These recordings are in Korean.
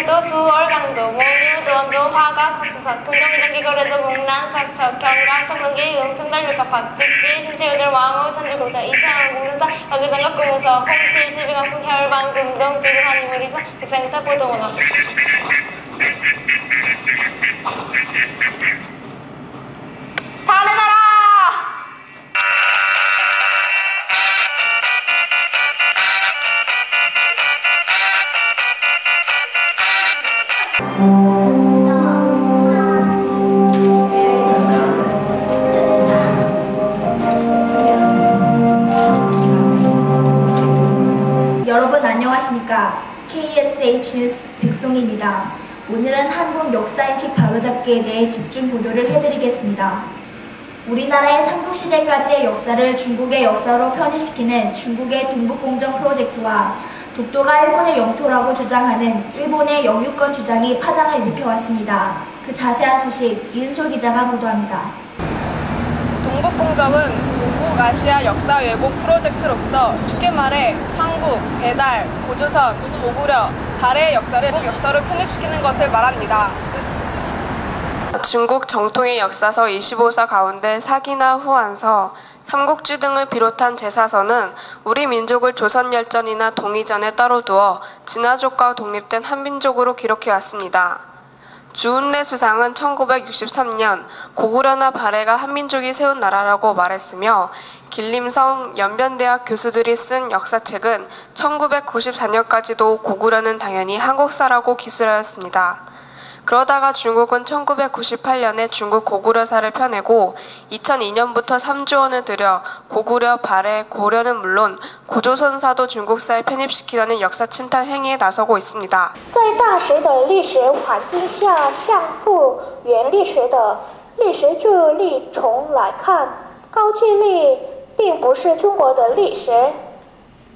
철도, 수월, 강도, 모유, 도원도, 화각, 국수석, 금정이장기, 거래도, 목란, 사척, 경각, 청동기, 평달육각, 박직지, 신체유절, 왕호, 천주공자, 이창원, 공사사, 여기장각, 고무석, 홍칠, 시비강풍, 혈방, 금동, 비루한, 이물이서, 백상사, 보동원어. 다 내놔라! 여러분 안녕하십니까? KSH 뉴스 백송입니다. 오늘은 한국 역사인식 바로잡기에 대해 집중 보도를 해드리겠습니다. 우리나라의 삼국시대까지의 역사를 중국의 역사로 편입시키는 중국의 동북공정 프로젝트와 독도가 일본의 영토라고 주장하는 일본의 영유권 주장이 파장을 일으켜왔습니다. 그 자세한 소식 이은솔 기자가 보도합니다. 동북공정은 동북아시아 역사 왜곡 프로젝트로서 쉽게 말해 한국, 배달, 고조선, 고구려, 발해의 역사를 중국 역사로 편입시키는 것을 말합니다. 중국 정통의 역사서 25서 가운데 사기나 후한서, 삼국지 등을 비롯한 제사서는 우리 민족을 조선열전이나 동이전에 따로 두어 진화족과 독립된 한민족으로 기록해왔습니다. 주운래 수상은 1963년 고구려나 발해가 한민족이 세운 나라라고 말했으며 길림성 연변대학 교수들이 쓴 역사책은 1994년까지도 고구려는 당연히 한국사라고 기술하였습니다. 그러다가 중국은 1998년에 중국 고구려사를 펴내고 2002년부터 3조 원을 들여 고구려, 발해, 고려는 물론 고조선사도 중국사에 편입시키려는 역사 침탈 행위에 나서고 있습니다. 在大时的历史环境下，相复原历史的历史距离从来看，高句丽并不是中国的历史，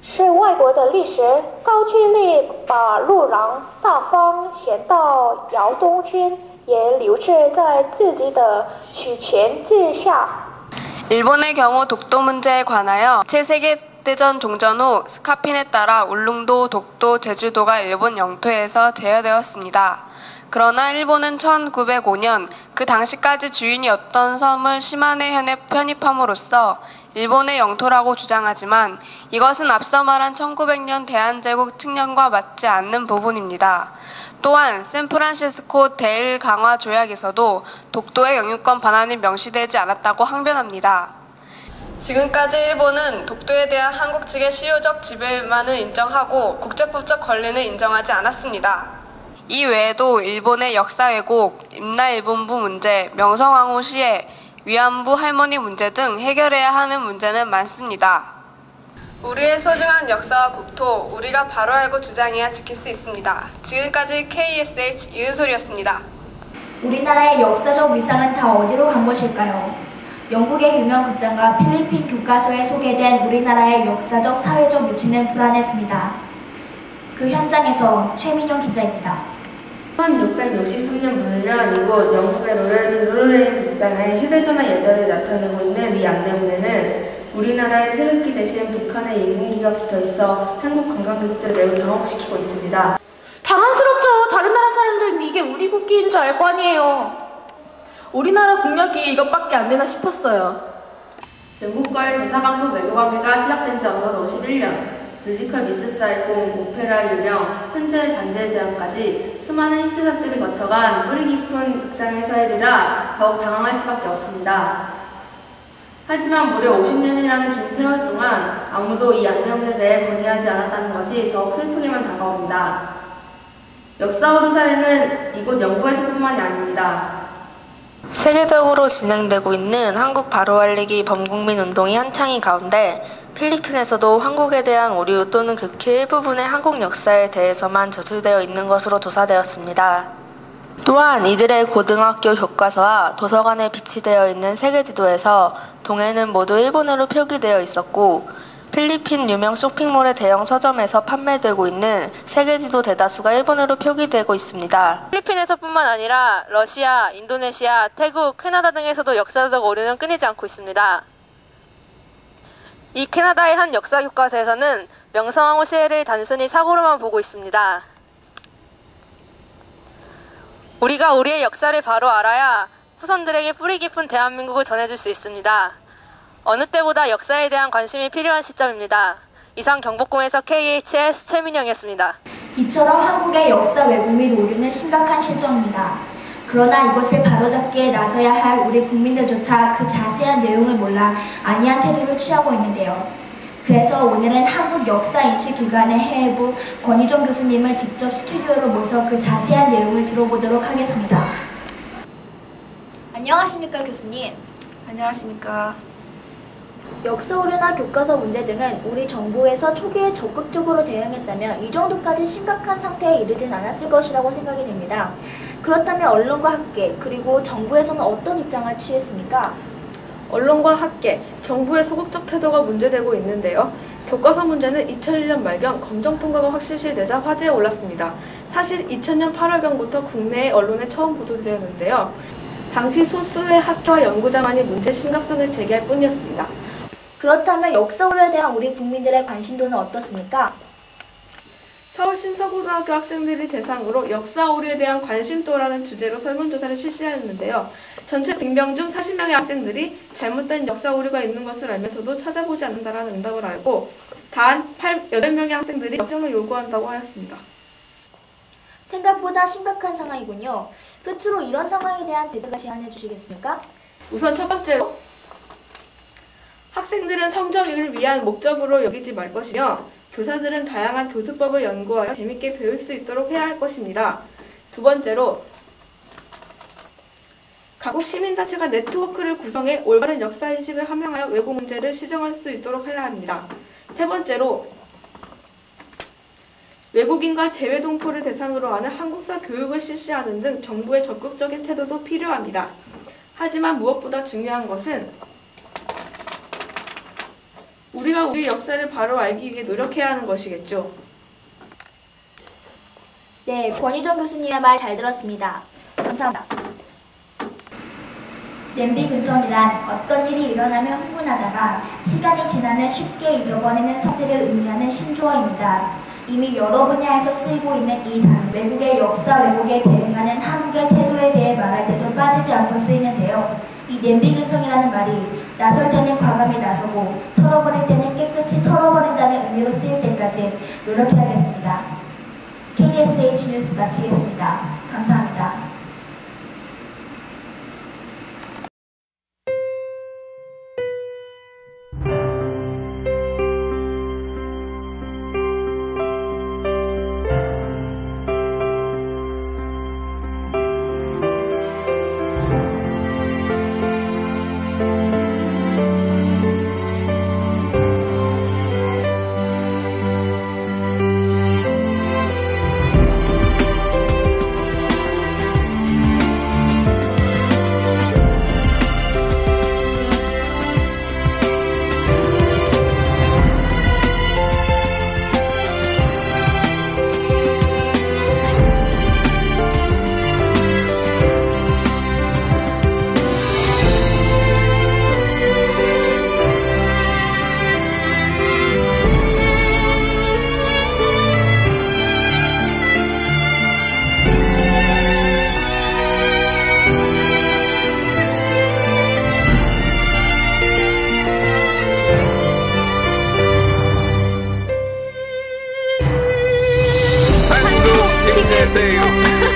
是外国的历史。高句丽把陆郎、大方、贤道、姚东军也留置在自己的许权之下。 일본의 경우 독도 문제에 관하여 제2세계대전 종전 후 스카핀에 따라 울릉도, 독도, 제주도가 일본 영토에서 제외되었습니다. 그러나 일본은 1905년 그 당시까지 주인이었던 섬을 시마네현에 편입함으로써 일본의 영토라고 주장하지만 이것은 앞서 말한 1900년 대한제국 측량과 맞지 않는 부분입니다. 또한 샌프란시스코 대일 강화 조약에서도 독도의 영유권 반환이 명시되지 않았다고 항변합니다. 지금까지 일본은 독도에 대한 한국 측의 실효적 지배만을 인정하고 국제법적 권리는 인정하지 않았습니다. 이 외에도 일본의 역사 왜곡, 임나일본부 문제, 명성황후 시해, 위안부 할머니 문제 등 해결해야 하는 문제는 많습니다. 우리의 소중한 역사와 국토, 우리가 바로 알고 주장해야 지킬 수 있습니다. 지금까지 KSH 이은솔이었습니다. 우리나라의 역사적 위상은 다 어디로 간 것일까요? 영국의 유명 극장가 필리핀 교과서에 소개된 우리나라의 역사적 사회적 위치는 불안했습니다. 그 현장에서 최민영 기자입니다. 1663년부터는 이곳 영국의 로열 드루레인 극장의 휴대전화 예절을 나타내고 있는 이 안내문에는 우리나라의 태극기 대신 북한의 인공기가 붙어있어 한국 관광객들을 매우 당혹시키고 있습니다. 당황스럽죠. 다른 나라 사람들은 이게 우리 국기인 줄 알 거 아니에요. 우리나라 국력이 이것밖에 안 되나 싶었어요. 영국과의 대사방토 외교관계가 시작된 지 어느덧 51년. 뮤지컬 미스 사이공, 오페라 유령, 현재 반지의 제왕까지 수많은 히트작들을 거쳐간 뿌리 깊은 극장의 서열이라 더욱 당황할 수밖에 없습니다. 하지만 무려 50년이라는 긴 세월 동안 아무도 이 안내문에 대해 건의하지 않았다는 것이 더욱 슬프게만 다가옵니다. 역사 오류 사례는 이곳 영국에서뿐만이 아닙니다. 세계적으로 진행되고 있는 한국 바로 알리기 범국민 운동이 한창인 가운데 필리핀에서도 한국에 대한 오류 또는 극히 일부분의 한국 역사에 대해서만 저술되어 있는 것으로 조사되었습니다. 또한 이들의 고등학교 교과서와 도서관에 비치되어 있는 세계지도에서 동해는 모두 일본어로 표기되어 있었고 필리핀 유명 쇼핑몰의 대형 서점에서 판매되고 있는 세계지도 대다수가 일본어로 표기되고 있습니다. 필리핀에서뿐만 아니라 러시아, 인도네시아, 태국, 캐나다 등에서도 역사적 오류는 끊이지 않고 있습니다. 이 캐나다의 한 역사 교과서에서는 명성황후 시해를 단순히 사고로만 보고 있습니다. 우리가 우리의 역사를 바로 알아야 후손들에게 뿌리 깊은 대한민국을 전해줄 수 있습니다. 어느 때보다 역사에 대한 관심이 필요한 시점입니다. 이상 경복궁에서 KHS 최민영이었습니다. 이처럼 한국의 역사 왜곡 및 오류는 심각한 실정입니다. 그러나 이것을 바로잡기에 나서야 할 우리 국민들조차 그 자세한 내용을 몰라 안이한 태도를 취하고 있는데요. 그래서 오늘은 한국역사인식기관의 해외부 권희정 교수님을 직접 스튜디오로 모셔 그 자세한 내용을 들어보도록 하겠습니다. 안녕하십니까 교수님. 안녕하십니까. 역사 오류나 교과서 문제 등은 우리 정부에서 초기에 적극적으로 대응했다면 이 정도까지 심각한 상태에 이르진 않았을 것이라고 생각이 됩니다. 그렇다면 언론과 학계 그리고 정부에서는 어떤 입장을 취했습니까? 언론과 학계, 정부의 소극적 태도가 문제되고 있는데요. 교과서 문제는 2001년 말경 검정 통과가 확실시되자 화제에 올랐습니다. 사실 2000년 8월경부터 국내 언론에 처음 보도되었는데요. 당시 소수의 학교와 연구자만이 문제 심각성을 제기할 뿐이었습니다. 그렇다면 역사 오류에 대한 우리 국민들의 관심도는 어떻습니까? 서울 신서고등학교 학생들이 대상으로 역사 오류에 대한 관심도라는 주제로 설문조사를 실시하였는데요. 전체 100명 중 40명의 학생들이 잘못된 역사 오류가 있는 것을 알면서도 찾아보지 않는다라는 응답을 알고 단 8명의 학생들이 역정을 요구한다고 하였습니다. 생각보다 심각한 상황이군요. 끝으로 이런 상황에 대한 대책을 제안해 주시겠습니까? 우선 첫 번째로 학생들은 성적을 위한 목적으로 여기지 말 것이며 교사들은 다양한 교수법을 연구하여 재밌게 배울 수 있도록 해야 할 것입니다. 두 번째로 각국 시민단체가 네트워크를 구성해 올바른 역사인식을 함양하여 왜곡 문제를 시정할 수 있도록 해야 합니다. 세 번째로 외국인과 재외동포를 대상으로 하는 한국사 교육을 실시하는 등 정부의 적극적인 태도도 필요합니다. 하지만 무엇보다 중요한 것은 우리가 우리 역사를 바로 알기 위해 노력해야 하는 것이겠죠. 네, 권희정 교수님의 말 잘 들었습니다. 감사합니다. 냄비 근성이란 어떤 일이 일어나면 흥분하다가 시간이 지나면 쉽게 잊어버리는 성질을 의미하는 신조어입니다. 이미 여러 분야에서 쓰이고 있는 이 단어, 외국의 역사 왜곡에 대응하는 한국의 태도에 대해 말할 때도 빠지지 않고 쓰이는데요. 이 냄비 근성이라는 말이 나설 때는 과감히 나서고 털어버릴 때는 깨끗이 털어버린다는 의미로 쓰일 때까지 노력해야겠습니다. KSH 뉴스 마치겠습니다. 감사합니다. 힘내세요.